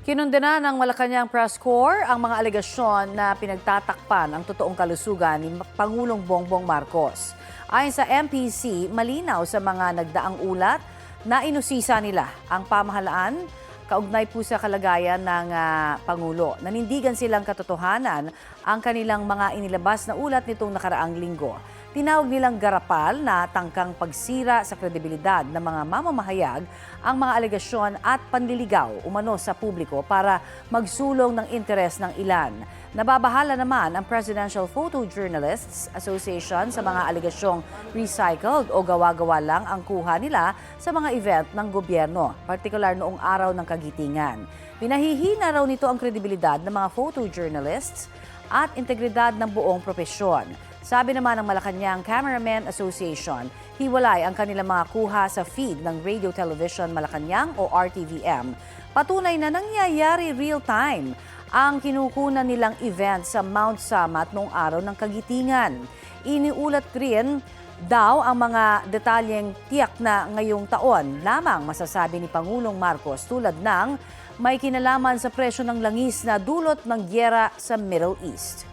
Kinundena ng Malacanang Press Corps ang mga alegasyon na pinagtatakpan ang totoong kalusugan ni Pangulong Bongbong Marcos. Ayon sa MPC, malinaw sa mga nagdaang ulat na inusisa nila ang pamahalaan kaugnay po sa kalagayan ng Pangulo. Nanindigan silang katotohanan ang kanilang mga inilabas na ulat nitong nakaraang linggo. Tinawag nilang garapal na tangkang pagsira sa kredibilidad ng mga mamamahayag ang mga alegasyon at panliligaw umano sa publiko para magsulong ng interes ng ilan. Nababahala naman ang Presidential Photojournalists Association sa mga alegasyong recycled o gawa-gawa lang ang kuha nila sa mga event ng gobyerno, partikular noong araw ng kagitingan. Pinahihina raw nito ang kredibilidad ng mga photojournalists at integridad ng buong propesyon. Sabi naman ng Malacanang Cameramen Association, hiwalay ang kanilang mga kuha sa feed ng Radio Television Malacanang o RTVM. Patunay na nangyayari real-time ang kinukunan nilang event sa Mount Samat noong araw ng kagitingan. Iniulat rin daw ang mga detalyeng tiyak na ngayong taon lamang masasabi ni Pangulong Marcos tulad ng may kinalaman sa presyo ng langis na dulot ng gyera sa Middle East.